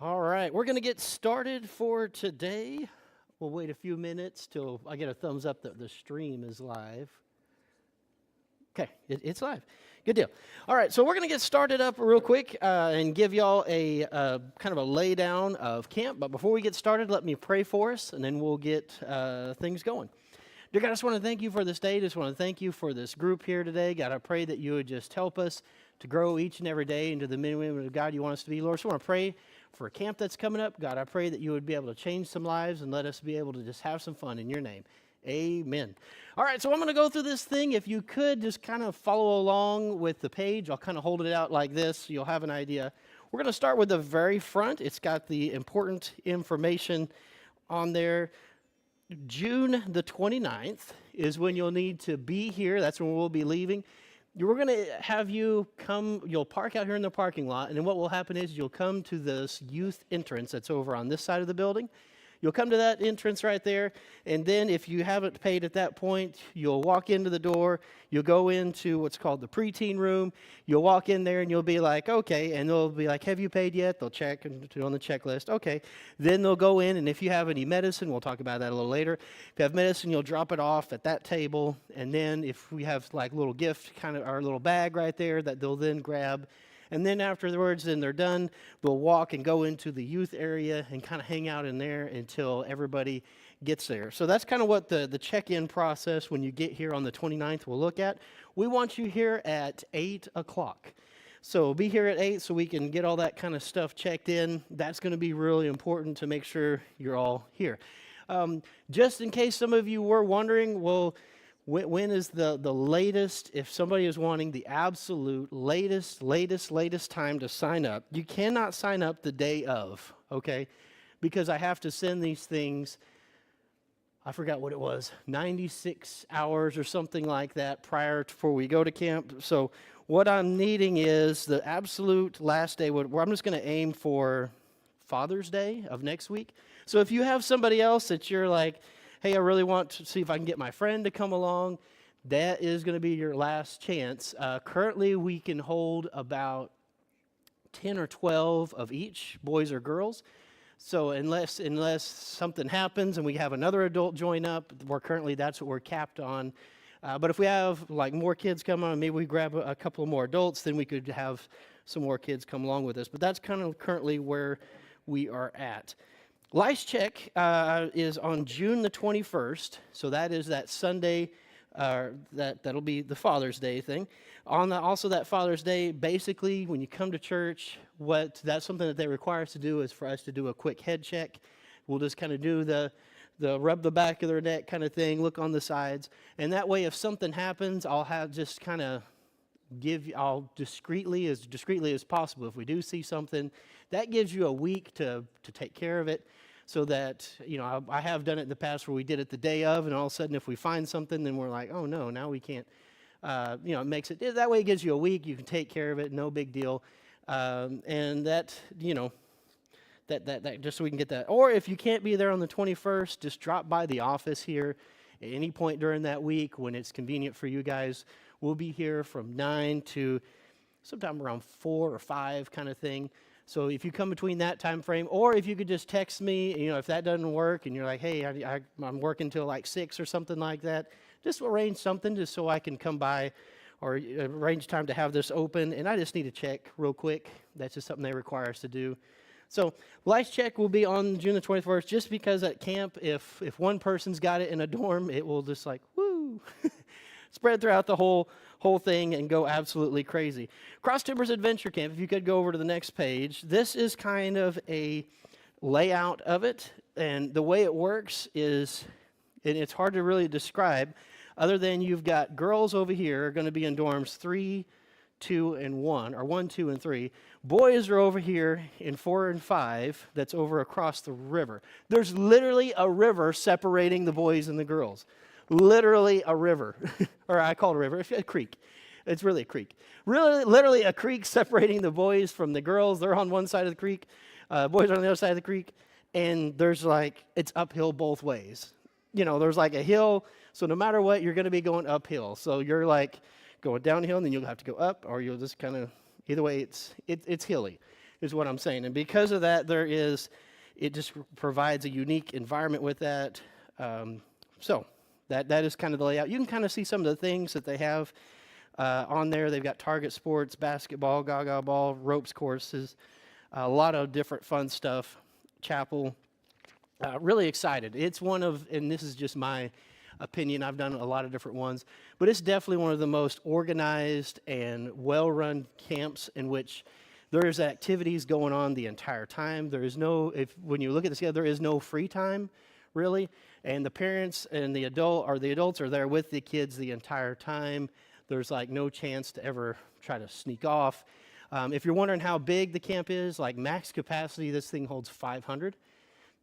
All right, we're going to get started for today. We'll wait a few minutes till I get a thumbs up that the stream is live. Okay, it's live. Good deal. All right, so we're going to get started up real quick and give y'all a kind of a lay down of camp. But before we get started, let me pray for us, and then we'll get things going. Dear God, I just want to thank you for this day. Just want to thank you for this group here today. God, I pray that you would just help us to grow each and every day into the men and women of God you want us to be. Lord, I just want to pray for a camp that's coming up. God, I pray that you would be able to change some lives and let us be able to just have some fun in your name. Amen. All right, so I'm going to go through this thing. If you could just kind of follow along with the page, I'll kind of hold it out like this so you'll have an idea. We're going to start with the very front. It's got the important information on there. June the 29th is when you'll need to be here. That's when we'll be leaving. We're going to have you come, you'll park out here in the parking lot, and then what will happen is you'll come to this youth entrance that's over on this side of the building. You'll come to that entrance right there, and then if you haven't paid at that point, you'll walk into the door, you'll go into what's called the preteen room, you'll walk in there and you'll be like, okay, and they'll be like, have you paid yet? They'll check and do on the checklist, okay. Then they'll go in, and if you have any medicine, we'll talk about that a little later. If you have medicine, you'll drop it off at that table, and then if we have like little gift, kind of our little bag right there that they'll then grab. And then afterwards, then they're done, we'll walk and go into the youth area and kind of hang out in there until everybody gets there. So that's kind of what the check-in process when you get here on the 29th will look at. We want you here at 8 o'clock. So be here at 8 so we can get all that kind of stuff checked in. That's going to be really important to make sure you're all here. Just in case some of you were wondering, well, when is the latest, if somebody is wanting the absolute latest time to sign up, you cannot sign up the day of, okay? Because I have to send these things, I forgot what it was, 96 hours or something like that prior to before we go to camp. So what I'm needing is the absolute last day, where I'm just going to aim for Father's Day of next week. So if you have somebody else that you're like, hey, I really want to see if I can get my friend to come along, that is going to be your last chance. Currently, we can hold about 10 or 12 of each, boys or girls. So unless something happens and we have another adult join up, that's what we're capped on. But if we have like more kids come on, maybe we grab a couple more adults, then we could have some more kids come along with us. But that's kind of currently where we are at. Lice Check is on June the 21st, so that is that Sunday, that'll be the Father's Day thing. Also that Father's Day, basically, when you come to church, that's something that they require us to do is for us to do a quick head check. We'll just kind of do the rub the back of their neck kind of thing, look on the sides, and that way if something happens, I'll discreetly as possible. If we do see something, that gives you a week to take care of it, so that, I have done it in the past where we did it the day of, and all of a sudden if we find something, then we're like, oh no, now we can't, it makes it, that way it gives you a week, you can take care of it, no big deal, and that just so we can get that. Or if you can't be there on the 21st, just drop by the office here at any point during that week when it's convenient for you guys. We'll be here from 9 to sometime around 4 or 5 kind of thing. So if you come between that time frame, or if you could just text me, if that doesn't work and you're like, hey, I'm working till like 6 or something like that, just arrange something just so I can come by, or arrange time to have this open. And I just need to check real quick. That's just something they require us to do. So Lice Check will be on June the 21st, just because at camp, if one person's got it in a dorm, it will just like, woo, spread throughout the whole thing and go absolutely crazy. Cross Timbers Adventure Camp, if you could go over to the next page, this is kind of a layout of it, and the way it works is, and it's hard to really describe, other than you've got girls over here are going to be in dorms 3, 2, and 1, or 1, 2, and 3. Boys are over here in 4 and 5, that's over across the river. There's literally a river separating the boys and the girls. Literally a river, or I call it a river, a creek. It's really a creek. Really, literally a creek separating the boys from the girls. They're on one side of the creek, boys are on the other side of the creek, and there's it's uphill both ways. There's like a hill, so no matter what, you're going to be going uphill. So you're like going downhill, and then you'll have to go up, or you'll just kind of, either way, it's hilly. is what I'm saying. And because of that, it just provides a unique environment with that. So that is kind of the layout. You can kind of see some of the things that they have on there. They've got target sports, basketball, gaga ball, ropes courses, a lot of different fun stuff, chapel. Really excited. It's one of, and this is just my opinion, I've done a lot of different ones, but it's definitely one of the most organized and well-run camps in which there's activities going on the entire time. There is no, when you look at this, there is no free time, really, and the parents and the adults are there with the kids the entire time. There's like no chance to ever try to sneak off. If you're wondering how big the camp is, like max capacity, this thing holds 500.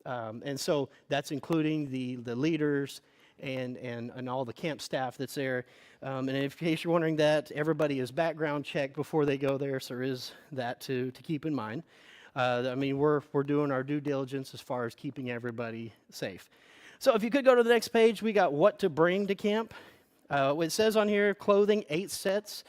And so that's including the leaders and all the camp staff that's there. And in case you're wondering that, everybody is background checked before they go there, so there is that to keep in mind. I mean, we're doing our due diligence as far as keeping everybody safe. So if you could go to the next page, we got what to bring to camp. It says on here, clothing, 8 sets.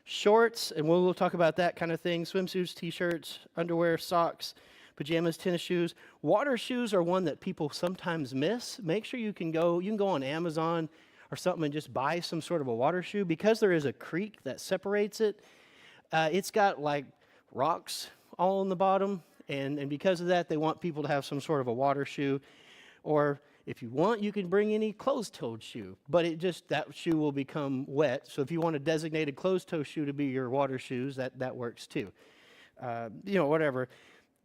Shorts, and we'll talk about that kind of thing, swimsuits, t-shirts, underwear, socks, pajamas, tennis shoes. Water shoes are one that people sometimes miss. Make sure you can go on Amazon or something and just buy some sort of a water shoe. Because there is a creek that separates it, it's got like rocks all on the bottom, and because of that, they want people to have some sort of a water shoe. Or if you want, you can bring any closed-toed shoe, but that shoe will become wet. So if you want a designated closed-toe shoe to be your water shoes, that works too. Whatever.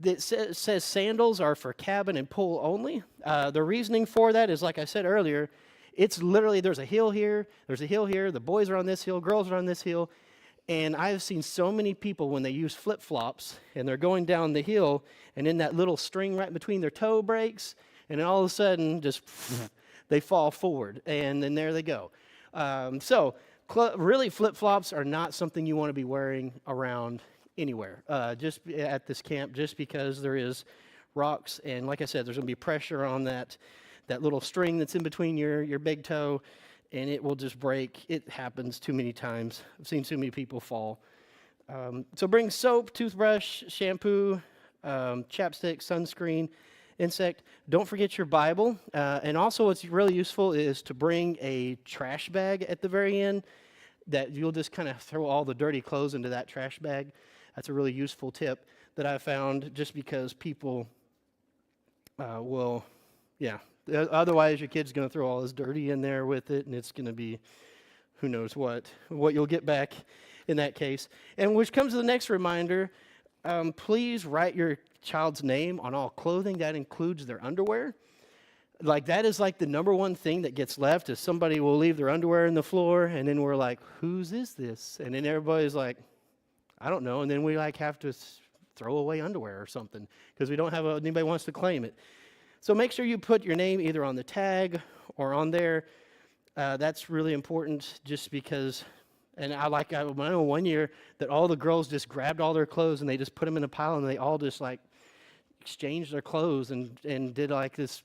It says sandals are for cabin and pool only. The reasoning for that is, like I said earlier, it's literally, there's a hill here, the boys are on this hill, girls are on this hill, and I've seen so many people when they use flip-flops, and they're going down the hill, and in that little string right between their toe breaks, and then all of a sudden, just they fall forward, and then there they go. Really, flip-flops are not something you want to be wearing around anywhere, just at this camp, just because there is rocks, and like I said, there's going to be pressure on that little string that's in between your big toe, and it will just break. It happens too many times. I've seen too many people fall. So bring soap, toothbrush, shampoo, chapstick, sunscreen, insect. Don't forget your Bible. And also what's really useful is to bring a trash bag at the very end that you'll just kind of throw all the dirty clothes into that trash bag. That's a really useful tip that I found, just because people otherwise your kid's going to throw all his dirty in there with it, and it's going to be who knows what you'll get back in that case. And which comes to the next reminder, please write your child's name on all clothing. That includes their underwear. Like, that is like the number one thing that gets left, is somebody will leave their underwear on the floor, and then we're like, whose is this? And then everybody's like, I don't know. And then we like have to throw away underwear or something because we don't have anybody wants to claim it. So make sure you put your name either on the tag or on there. That's really important, just because. And I know one year that all the girls just grabbed all their clothes and they just put them in a pile, and they all just like exchanged their clothes and did like this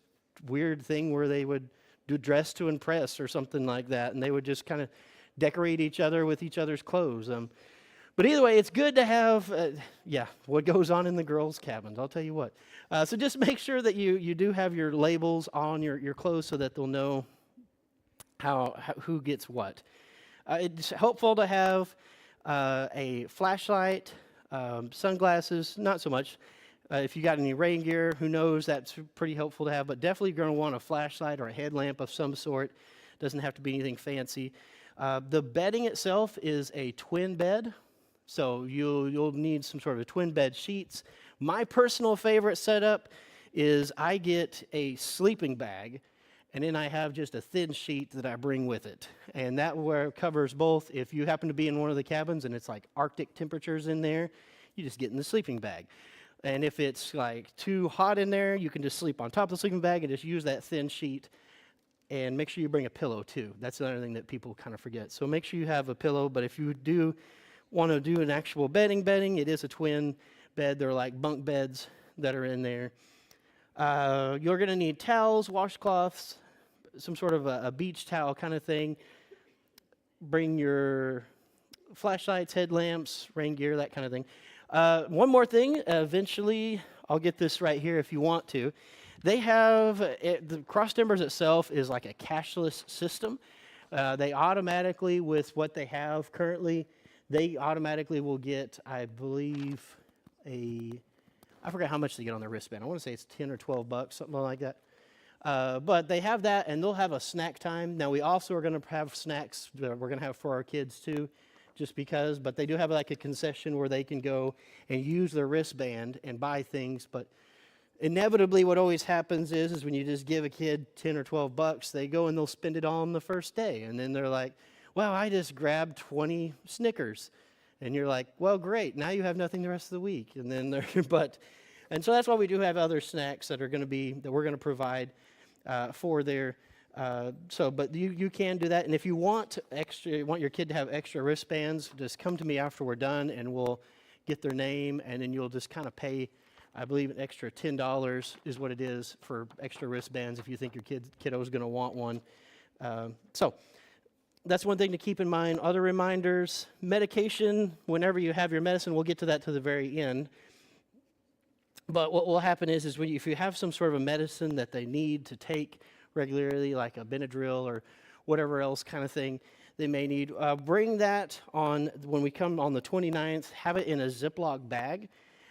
weird thing where they would do dress to impress or something like that, and they would just kind of decorate each other with each other's clothes. But either way, it's good to have, what goes on in the girls' cabins, I'll tell you what. So just make sure that you do have your labels on your clothes so that they'll know who gets what. It's helpful to have a flashlight, sunglasses, not so much. If you got any rain gear, who knows, that's pretty helpful to have, but definitely you're going to want a flashlight or a headlamp of some sort. Doesn't have to be anything fancy. The bedding itself is a twin bed, so you'll need some sort of twin bed sheets. My personal favorite setup is I get a sleeping bag, and then I have just a thin sheet that I bring with it. And that covers both. If you happen to be in one of the cabins and it's like Arctic temperatures in there, you just get in the sleeping bag. And if it's like too hot in there, you can just sleep on top of the sleeping bag and just use that thin sheet. And make sure you bring a pillow too. That's another thing that people kind of forget. So make sure you have a pillow, but if you do want to do an actual bedding, it is a twin bed. They're like bunk beds that are in there. You're going to need towels, washcloths, some sort of a beach towel kind of thing. Bring your flashlights, headlamps, rain gear, that kind of thing. One more thing. Eventually, I'll get this right here if you want to. They have the Cross Timbers itself is like a cashless system. They automatically, with what they have currently, they automatically will get, I believe, I forget how much they get on their wristband. I want to say it's 10 or 12 bucks, something like that. But they have that, and they'll have a snack time. Now, we also are going to have snacks that we're going to have for our kids, too, just because. But they do have like a concession where they can go and use their wristband and buy things. But inevitably, what always happens is when you just give a kid 10 or 12 bucks, they go and they'll spend it all on the first day. And then they're like, well, I just grabbed 20 Snickers. And you're like, well, great. Now you have nothing the rest of the week. And then and so that's why we do have other snacks that we're going to provide for their. But you can do that. And if you want your kid to have extra wristbands, just come to me after we're done, and we'll get their name, and then you'll just kind of pay. I believe an extra $10 is what it is for extra wristbands if you think your kiddo is going to want one. So that's one thing to keep in mind. Other reminders, medication, whenever you have your medicine, we'll get to that to the very end. But what will happen is if you have some sort of a medicine that they need to take regularly, like a Benadryl or whatever else kind of thing they may need, bring that on when we come on the 29th, have it in a Ziploc bag.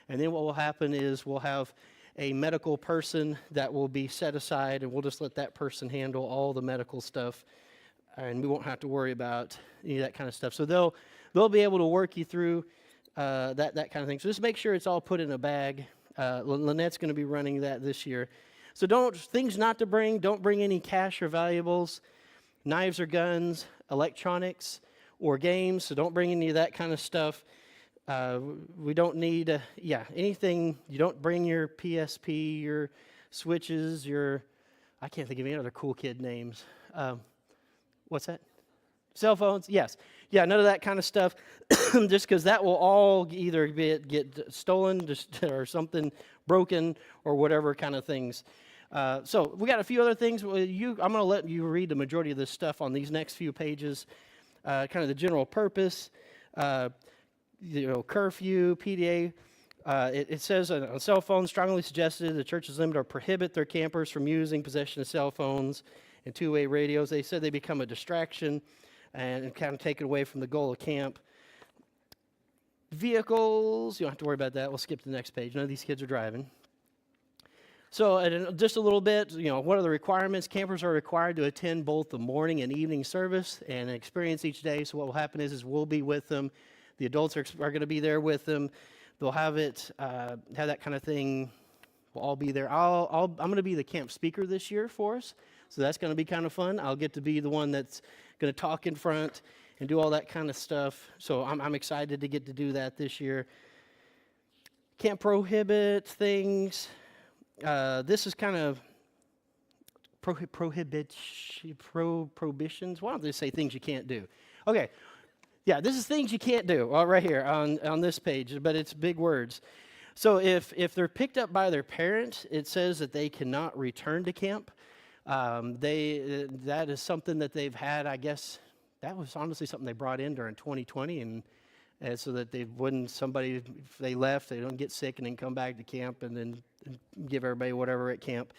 And then what will happen is we'll have a medical person that will be set aside, and we'll just let that person handle all the medical stuff, and we won't have to worry about any of that kind of stuff. So they'll be able to work you through that kind of thing. So just make sure it's all put in a bag. Lynette's going to be running that this year. So things not to bring. Don't bring any cash or valuables, knives or guns, electronics or games. So don't bring any of that kind of stuff. We don't need, anything. You don't bring your PSP, your switches, I can't think of any other cool kid names. What's that? Cell phones, yes. Yeah, none of that kind of stuff, just because that will all either get stolen or something broken or whatever kind of things. So we got a few other things. I'm going to let you read the majority of this stuff on these next few pages, kind of the general purpose. Curfew, PDA. It says on cell phones, strongly suggested the churches limit or prohibit their campers from using possession of cell phones and two-way radios. They said they become a distraction and kind of take it away from the goal of camp. Vehicles, you don't have to worry about that. We'll skip to the next page. None of these kids are driving. So just a little bit, what are the requirements? Campers are required to attend both the morning and evening service and experience each day. So what will happen is we'll be with them. The adults are going to be there with them. They'll have that kind of thing. We'll all be there. I'm going to be the camp speaker this year for us, so that's going to be kind of fun. I'll get to be the one that's going to talk in front and do all that kind of stuff. So I'm excited to get to do that this year. Can't prohibit things. This is kind of prohibitions. Why don't they say things you can't do? Okay. Yeah, this is things you can't do right here on this page, but it's big words. So if they're picked up by their parent, it says that they cannot return to camp. That is something that they've had, I guess, that was honestly something they brought in during 2020, and so that if they left, they don't get sick and then come back to camp and then give everybody whatever at camp.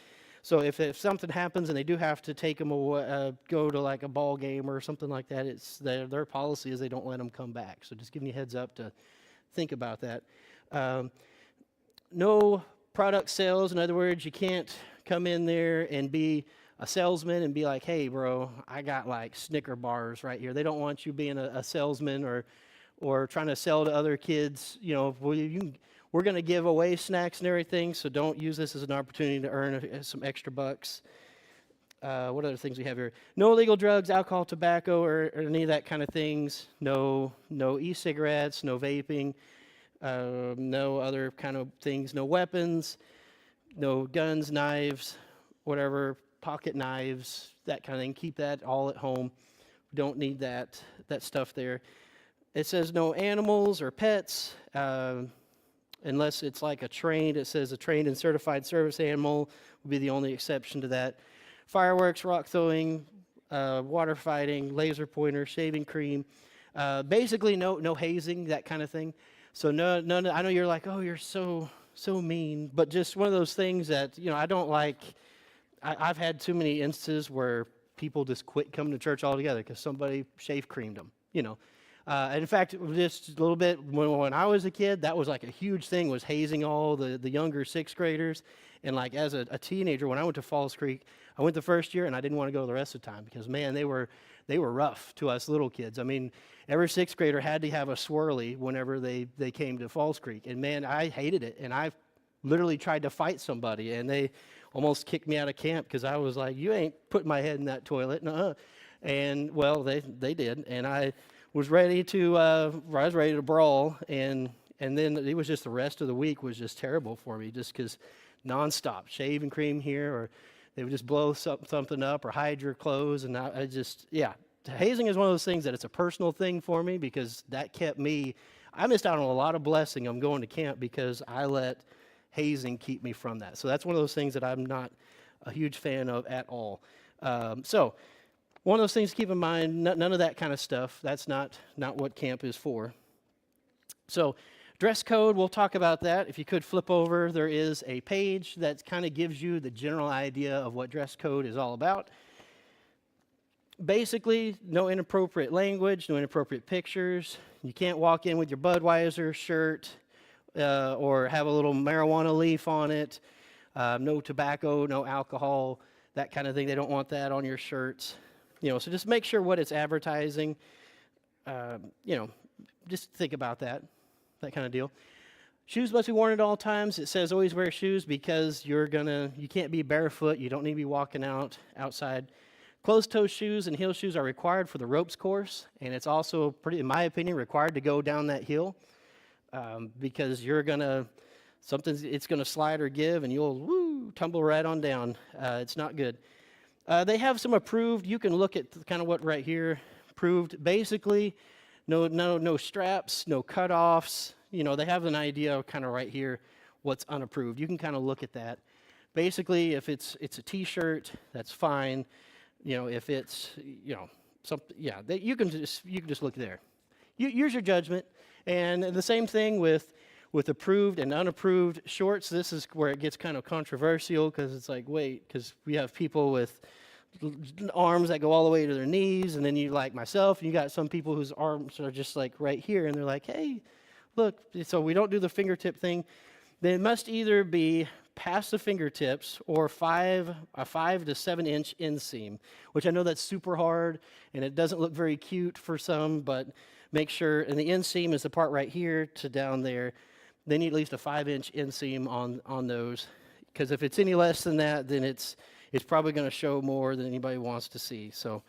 So if something happens and they do have to take them away, go to like a ball game or something like that, it's their policy is they don't let them come back. So just giving you a heads up to think about that. No product sales. In other words, you can't come in there and be a salesman and be like, hey, bro, I got like Snicker bars right here. They don't want you being a salesman or trying to sell to other kids. We're going to give away snacks and everything, so don't use this as an opportunity to earn some extra bucks. What other things we have here? No illegal drugs, alcohol, tobacco, or any of that kind of things. No e-cigarettes, no vaping, no other kind of things. No weapons, no guns, knives, whatever, pocket knives, that kind of thing. Keep that all at home. We don't need that stuff there. It says no animals or pets. Unless it's like it says a trained and certified service animal will be the only exception to that. Fireworks, rock throwing, water fighting, laser pointer, shaving cream. Basically, no hazing, that kind of thing. So no, I know you're like, oh, you're so mean, but just one of those things that I don't like. I've had too many instances where people just quit coming to church altogether because somebody shave creamed them. And in fact, just a little bit when I was a kid, that was like a huge thing, was hazing all the younger sixth graders. And like as a teenager, when I went to Falls Creek, I went the first year and I didn't want to go the rest of the time because man, they were rough to us little kids. I mean, every sixth grader had to have a swirly whenever they came to Falls Creek, and man, I hated it. And I literally tried to fight somebody, and they almost kicked me out of camp because I was like, "You ain't putting my head in that toilet." Nuh-uh. And well, they did, and I was ready to brawl, and then it was just the rest of the week was just terrible for me, just because nonstop shaving cream here, or they would just blow something up or hide your clothes, and I just hazing is one of those things that it's a personal thing for me because that kept me. I missed out on a lot of blessing of going to camp because I let hazing keep me from that. So that's one of those things that I'm not a huge fan of at all. So one of those things to keep in mind, none of that kind of stuff. That's not what camp is for. So dress code, we'll talk about that. If you could flip over, there is a page that kind of gives you the general idea of what dress code is all about. Basically, no inappropriate language, no inappropriate pictures. You can't walk in with your Budweiser shirt or have a little marijuana leaf on it. No tobacco, no alcohol, that kind of thing. They don't want that on your shirts. So just make sure what it's advertising. Just think about that kind of deal. Shoes must be worn at all times. It says always wear shoes because you can't be barefoot. You don't need to be walking outside. Closed-toe shoes and heel shoes are required for the ropes course, and it's also in my opinion, required to go down that hill because it's gonna slide or give, and you'll tumble right on down. It's not good. They have some approved. You can look at kind of what right here approved. Basically, no straps, no cutoffs. They have an idea of kind of right here what's unapproved. You can kind of look at that. Basically, if it's a T-shirt, that's fine. If it's something, you can just look there. Use your judgment. And the same thing with approved and unapproved shorts. This is where it gets kind of controversial because it's like, wait, because we have people with arms that go all the way to their knees, and then you like myself, and you got some people whose arms are just like right here, and they're like, hey, look. So we don't do the fingertip thing. They must either be past the fingertips or a 5 to 7 inch inseam, which I know that's super hard and it doesn't look very cute for some, but make sure, and the inseam is the part right here to down there. They need at least a 5-inch inseam on those, because if it's any less than that, then it's probably going to show more than anybody wants to see. So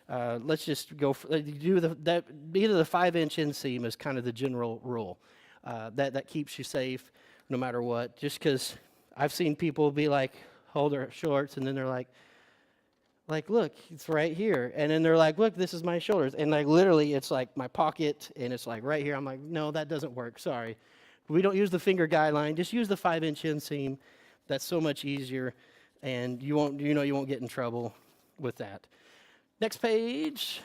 let's just go either the 5-inch inseam is kind of the general rule that keeps you safe no matter what. Just because I've seen people be like, hold their shorts, and then they're like, look, it's right here. And then they're like, look, this is my shoulders. And like literally, it's like my pocket, and it's like right here. I'm like, no, that doesn't work. Sorry. We don't use the finger guideline. Just use the 5-inch inseam. That's so much easier, and you won't get in trouble with that. Next page,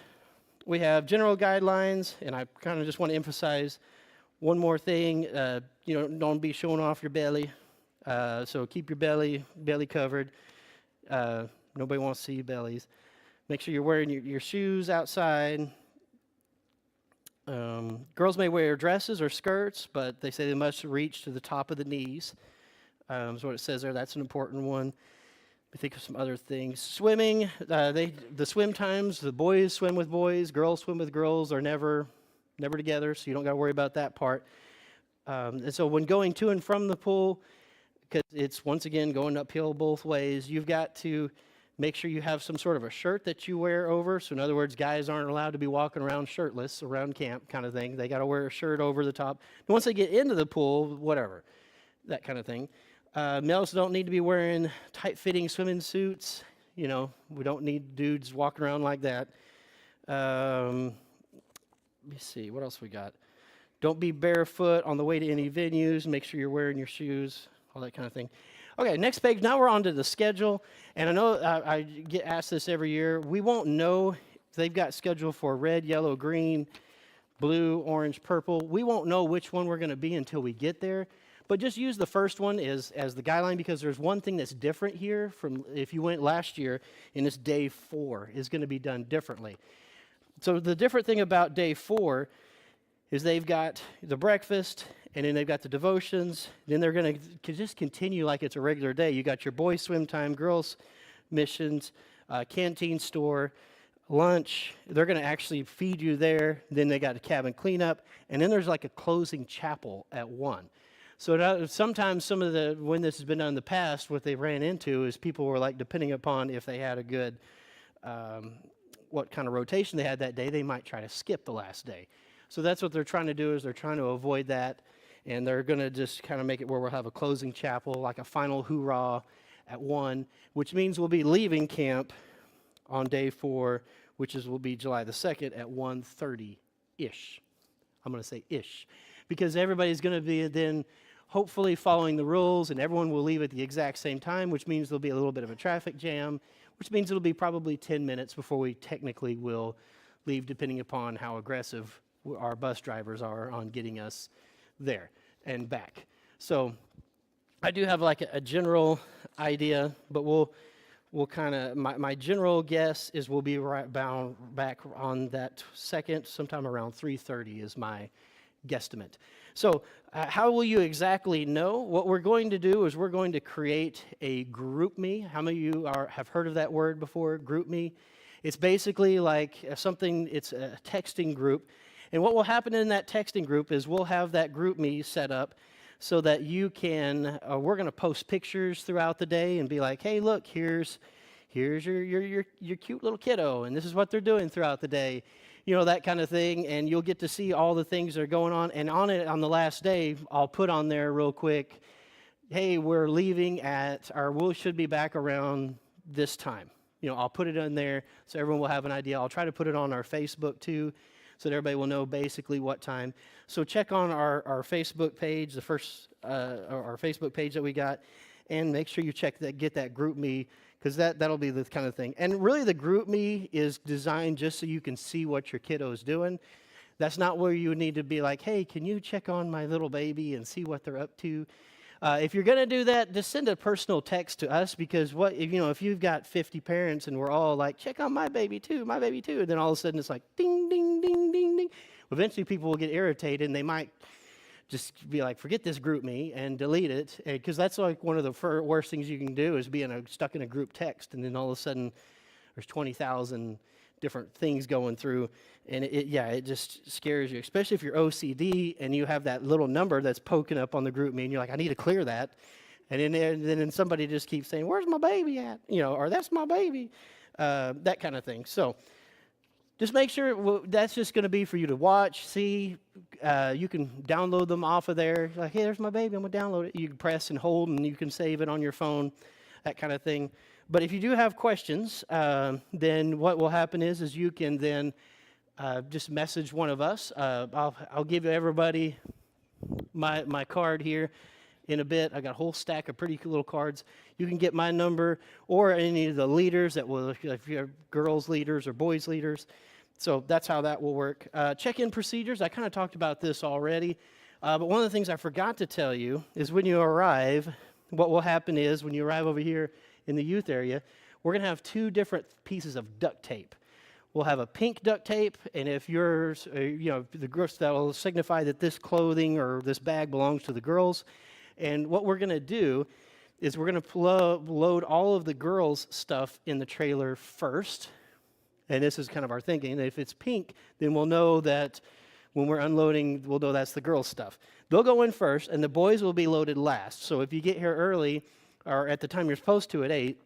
we have general guidelines, and I kind of just want to emphasize one more thing. Don't be showing off your belly. So keep your belly covered. Nobody wants to see your bellies. Make sure you're wearing your shoes outside. Girls may wear dresses or skirts, but they say they must reach to the top of the knees. Is what it says there. That's an important one. I think of some other things. Swimming, the swim times, the boys swim with boys, girls swim with girls, are never together, so you don't got to worry about that part. And so when going to and from the pool, because it's, once again, going uphill both ways, you've got to make sure you have some sort of a shirt that you wear over. So in other words, guys aren't allowed to be walking around shirtless around camp kind of thing. They got to wear a shirt over the top. And once they get into the pool, whatever, that kind of thing. Males don't need to be wearing tight-fitting swimming suits. We don't need dudes walking around like that. Let me see, what else we got? Don't be barefoot on the way to any venues. Make sure you're wearing your shoes, all that kind of thing. Okay, next page. Now we're on to the schedule. And I know I get asked this every year. We won't know if they've got schedule for red, yellow, green, blue, orange, purple. We won't know which one we're going to be until we get there. But just use the first one as the guideline, because there's one thing that's different here from if you went last year, and this day 4 is going to be done differently. So the different thing about day 4 is they've got the breakfast, and then they've got the devotions. Then they're going to just continue like it's a regular day. You got your boys' swim time, girls' missions, canteen store, lunch. They're going to actually feed you there. Then they got a cabin cleanup, and then there's like a closing chapel at 1. So sometimes when this has been done in the past, what they ran into is people were like, depending upon if they had a good, what kind of rotation they had that day, they might try to skip the last day. So that's what they're trying to do, is they're trying to avoid that, and they're going to just kind of make it where we'll have a closing chapel, like a final hoorah at 1, which means we'll be leaving camp on day 4, which will be July the 2nd at 1:30-ish. I'm going to say ish, because everybody's going to be then hopefully following the rules, and everyone will leave at the exact same time, which means there'll be a little bit of a traffic jam, which means it'll be probably 10 minutes before we technically will leave, depending upon how aggressive our bus drivers are on getting us there and back. So I do have like a general idea, but we'll kind of, my general guess is we'll be back on that 2nd, sometime around 3:30 is my guesstimate. So how will you exactly know? What we're going to do is we're going to create a GroupMe. How many of you have heard of that word before, GroupMe? It's basically like it's a texting group. And what will happen in that texting group is we'll have that GroupMe set up so that you can, we're going to post pictures throughout the day and be like, hey, look, here's your cute little kiddo, and this is what they're doing throughout the day, that kind of thing. And you'll get to see all the things that are going on. And on the last day, I'll put on there real quick, hey, we're leaving we should be back around this time. I'll put it in there so everyone will have an idea. I'll try to put it on our Facebook too, so that everybody will know basically what time. So check on our Facebook page, our Facebook page that we got, and make sure you get that GroupMe, because that'll be the kind of thing. And really the GroupMe is designed just so you can see what your kiddo's doing. That's not where you need to be like, hey, can you check on my little baby and see what they're up to? If you're going to do that, just send a personal text to us, because if you've got 50 parents and we're all like, check on my baby too, and then all of a sudden it's like ding, ding, ding, ding, ding. Eventually people will get irritated, and they might just be like, forget this GroupMe, and delete it, because that's like one of the worst things you can do is be stuck in a group text, and then all of a sudden there's 20,000 different things going through, and it just scares you, especially if you're OCD and you have that little number that's poking up on the GroupMe, and you're like, I need to clear that, and then somebody just keeps saying, where's my baby at, or that's my baby, that kind of thing. So just make sure that's just going to be for you to watch, see. You can download them off of there. Like, hey, there's my baby, I'm going to download it. You can press and hold, and you can save it on your phone, that kind of thing. But if you do have questions, then what will happen is you can then just message one of us. I'll give everybody my card here in a bit. I got a whole stack of pretty cool little cards. You can get my number or any of the leaders if you're girls leaders or boys leaders. So that's how that will work. Check-in procedures. I kind of talked about this already. But one of the things I forgot to tell you is when you arrive, what will happen is when you arrive over here in the youth area, we're going to have 2 different pieces of duct tape. We'll have a pink duct tape, and if yours, the girls, that will signify that this clothing or this bag belongs to the girls. And what we're going to do is we're going to load all of the girls' stuff in the trailer first. And this is kind of our thinking. If it's pink, then we'll know that when we're unloading, we'll know that's the girls' stuff. They'll go in first, and the boys will be loaded last. So if you get here early, or at the time you're supposed to at 8,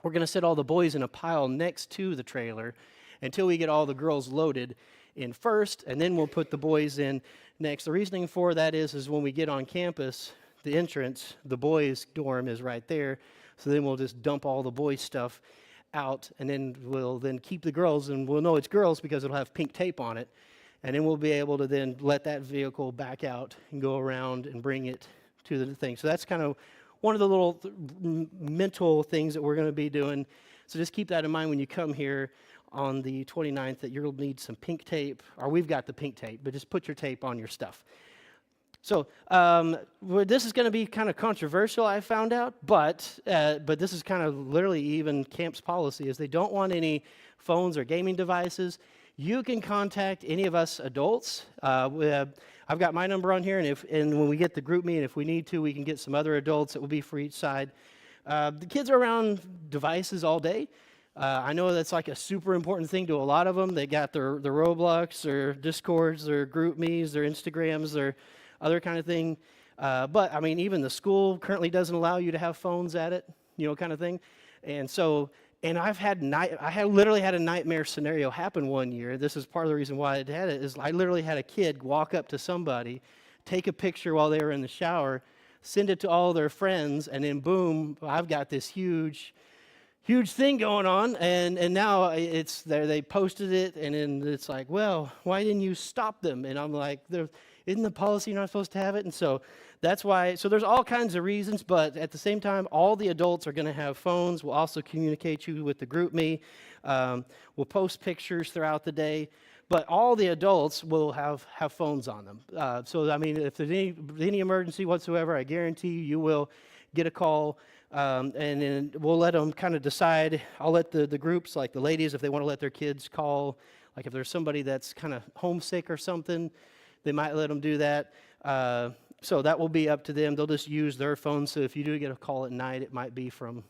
we're going to set all the boys in a pile next to the trailer until we get all the girls loaded in first, and then we'll put the boys in next. The reasoning for that is when we get on campus, the entrance, the boys' dorm is right there, so then we'll just dump all the boys' stuff out, and then we'll keep the girls, and we'll know it's girls because it'll have pink tape on it, and then we'll be able to then let that vehicle back out and go around and bring it to the thing. So that's kind of one of the little mental things that we're going to be doing. So just keep that in mind when you come here on the 29th, that you'll need some pink tape, or we've got the pink tape, but just put your tape on your stuff. So this is going to be kind of controversial, I found out, but this is kind of literally even camp's policy, is they don't want any phones or gaming devices. You can contact any of us adults. I've got my number on here, and when we get the group meeting, if we need to, we can get some other adults. It will be for each side. The kids are around devices all day. I know that's like a super important thing to a lot of them. They got their Roblox, their Discords, their GroupMes, their Instagrams, their other kind of thing. But, I mean, even the school currently doesn't allow you to have phones at it, kind of thing. And so, and I literally had a nightmare scenario happen one year. This is part of the reason why I had it, is I literally had a kid walk up to somebody, take a picture while they were in the shower, send it to all their friends, and then boom, I've got this huge thing going on, and now it's there. They posted it, and then it's like, well, why didn't you stop them? And I'm like, isn't the policy you're not supposed to have it? And so that's why. So there's all kinds of reasons, but at the same time, all the adults are going to have phones. We'll also communicate you with the GroupMe. We'll post pictures throughout the day, but all the adults will have phones on them. So I mean, if there's any emergency whatsoever, I guarantee you will get a call. And then we'll let them kind of decide. I'll let the groups, like the ladies, if they want to let their kids call, like if there's somebody that's kind of homesick or something, they might let them do that. So that will be up to them. They'll just use their phone. So if you do get a call at night, it might be from,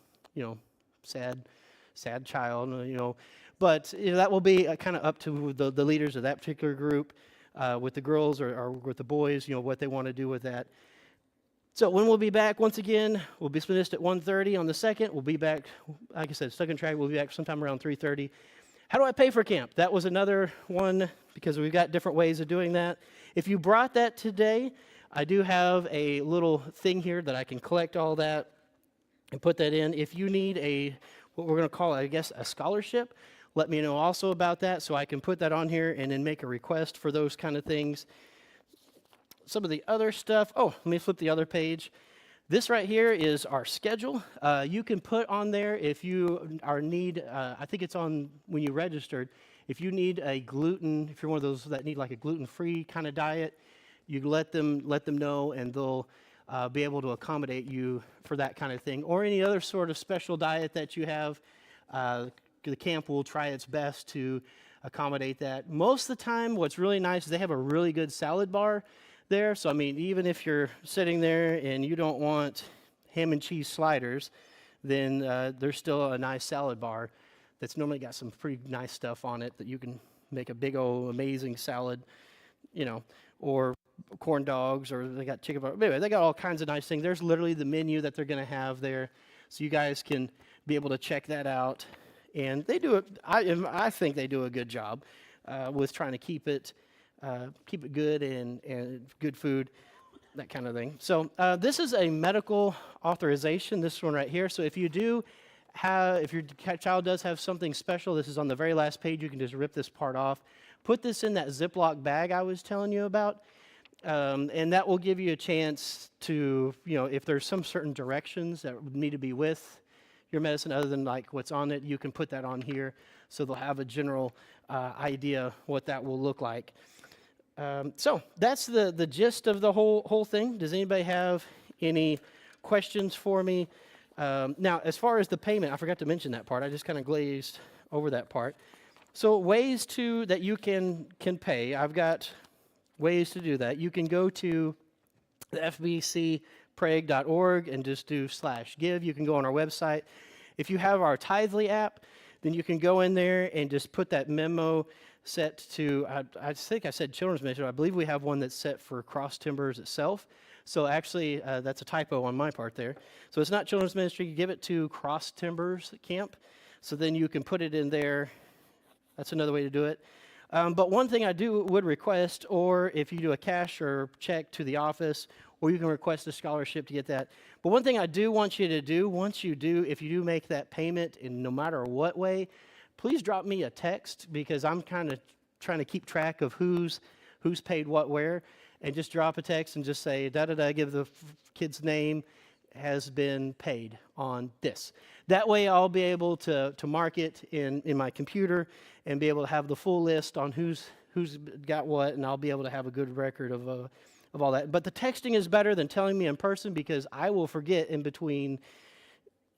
sad child, But that will be kind of up to the leaders of that particular group, with the girls or with the boys, what they want to do with that. So when we'll be back, once again, we'll be finished at 1:30 on the 2nd. We'll be back, like I said, second track, we'll be back sometime around 3:30. How do I pay for camp? That was another one, because we've got different ways of doing that. If you brought that today, I do have a little thing here that I can collect all that and put that in. If you need what we're going to call, I guess, a scholarship, let me know also about that, so I can put that on here and then make a request for those kind of things. Some of the other stuff. Oh, let me flip the other page. This right here is our schedule. You can put on there if you need, I think it's on when you registered, if you need if you're one of those that need like a gluten-free kind of diet, you let them know, and they'll be able to accommodate you for that kind of thing. Or any other sort of special diet that you have, the camp will try its best to accommodate that. Most of the time, what's really nice is they have a really good salad bar there. So, I mean, even if you're sitting there and you don't want ham and cheese sliders, then there's still a nice salad bar that's normally got some pretty nice stuff on it that you can make a big old amazing salad, or corn dogs, or they got chicken. Anyway, they got all kinds of nice things. There's literally the menu that they're going to have there, so you guys can be able to check that out. And they do it. I think they do a good job with trying to keep it good and good food, that kind of thing. So this is a medical authorization, this one right here. So if your child does have something special, this is on the very last page. You can just rip this part off. Put this in that Ziploc bag I was telling you about, and that will give you a chance to, if there's some certain directions that need to be with your medicine other than like what's on it, you can put that on here so they'll have a general idea what that will look like. So that's the gist of the whole thing. Does anybody have any questions for me? Now, as far as the payment, I forgot to mention that part. I just kind of glazed over that part. So ways that you can pay. I've got ways to do that. You can go to the fbcprague.org and just do /give. You can go on our website. If you have our Tithely app, then you can go in there and just put that memo set to, I think I said children's ministry. I believe we have one that's set for Cross Timbers itself. So actually, that's a typo on my part there. So it's not children's ministry. You give it to Cross Timbers Camp. So then you can put it in there. That's another way to do it. But one thing I would request, or if you do a cash or check to the office, or you can request a scholarship to get that. But one thing I do want you to do, if you do make that payment in no matter what way, please drop me a text, because I'm kind of trying to keep track of who's paid what where, and just drop a text and just say, da-da-da, give the kid's name, has been paid on this. That way I'll be able to mark it in my computer and be able to have the full list on who's got what, and I'll be able to have a good record of all that. But the texting is better than telling me in person, because I will forget in between.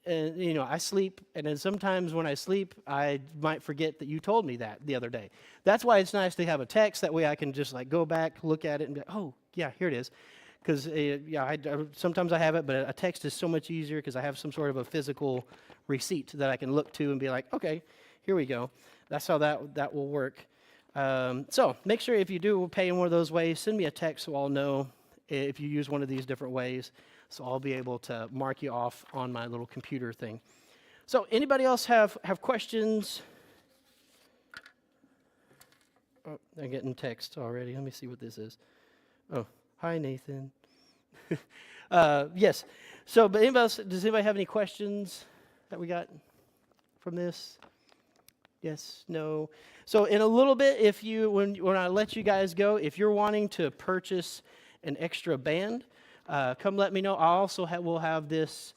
And, I sleep, and then sometimes when I sleep, I might forget that you told me that the other day. That's why it's nice to have a text. That way I can just go back, look at it, and be like, oh, yeah, here it is. Because, sometimes I have it, but a text is so much easier because I have some sort of a physical receipt that I can look to and be like, okay, here we go. That's how that will work. So make sure if you do pay in one of those ways, send me a text so I'll know if you use one of these different ways. So I'll be able to mark you off on my little computer thing. So anybody else have questions? Oh, I'm getting text already. Let me see what this is. Oh, hi, Nathan. Yes. So, but anybody else, does anybody have any questions that we got from this? Yes, no. So in a little bit, if you, when I let you guys go, if you're wanting to purchase an extra band, come let me know. I also will have this.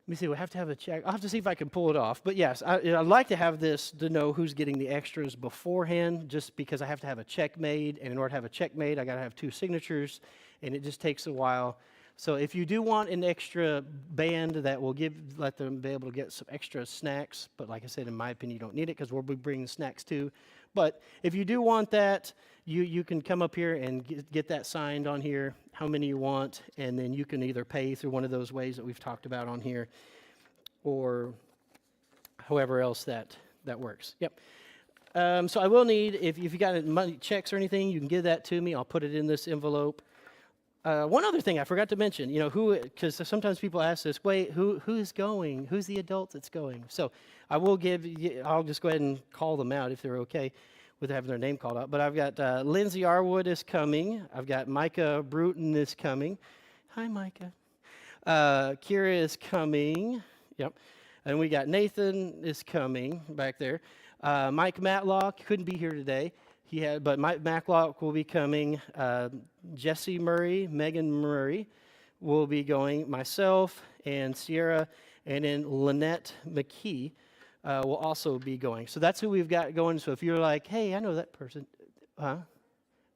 Let me see. We have to have a check. I'll have to see if I can pull it off. But yes, I'd like to have this to know who's getting the extras beforehand, just because I have to have a check made. And in order to have a check made, I got to have 2 signatures, and it just takes a while. So if you do want an extra band that will let them be able to get some extra snacks, but like I said, in my opinion, you don't need it because we'll be bringing snacks too. But if you do want that, you can come up here and get that signed on here, how many you want, and then you can either pay through one of those ways that we've talked about on here, or however else that works. Yep. So I will need, if you got any money checks or anything, you can give that to me. I'll put it in this envelope. One other thing I forgot to mention, because sometimes people ask this, wait, who's going? Who's the adult that's going? So I'll just go ahead and call them out if they're okay with having their name called out. But I've got Lindsay Arwood is coming. I've got Micah Bruton is coming. Hi, Micah. Kira is coming. Yep. And we got Nathan is coming back there. Mike Matlock couldn't be here today. But Mike Matlock will be coming. Jesse Murray, Megan Murray will be going. Myself and Sierra, and then Lynette McKee will also be going. So that's who we've got going. So if you're like, hey, I know that person. Huh?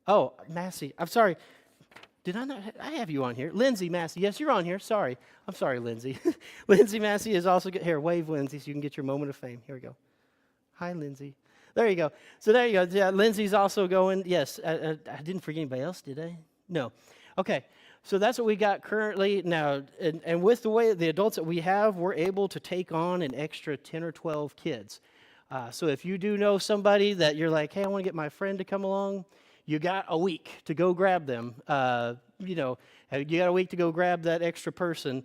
Oh, Massey. I'm sorry. Did I not? I have you on here. Lindsay Massey. Yes, you're on here. Sorry. I'm sorry, Lindsay. Lindsay Massey is also here. Wave, Lindsay, so you can get your moment of fame. Here we go. Hi, Lindsay. There you go. So there you go. Yeah, Lindsay's also going. Yes, I didn't forget anybody else, did I? No. Okay. So that's what we got currently now. And with the way the adults that we have, we're able to take on an extra 10 or 12 kids. So if you do know somebody that you're like, hey, I want to get my friend to come along, you got a week to go grab them. You got a week to go grab that extra person.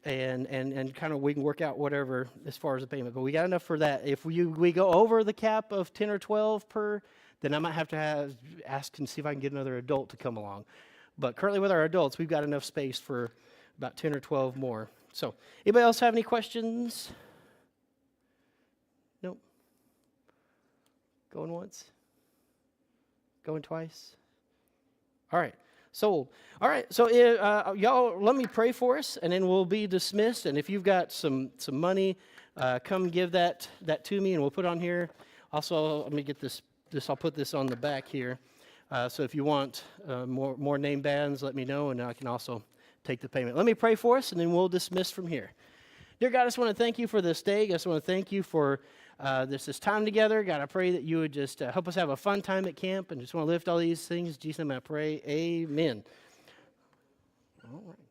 And kind of we can work out whatever as far as the payment. But we got enough for that. If we go over the cap of 10 or 12 per, then I might have to ask and see if I can get another adult to come along. But currently with our adults, we've got enough space for about 10 or 12 more. So anybody else have any questions? Nope. Going once? Going twice? All right. Sold. All right, so y'all, let me pray for us, and then we'll be dismissed. And if you've got some money, come give that to me, and we'll put it on here. Also, let me get this. I'll put this on the back here. So if you want more name bands, let me know, and I can also take the payment. Let me pray for us, and then we'll dismiss from here. Dear God, I just want to thank you for this day. I just want to thank you for this time together. God, I pray that you would just help us have a fun time at camp, and just want to lift all these things. In Jesus' name I pray, amen. All right.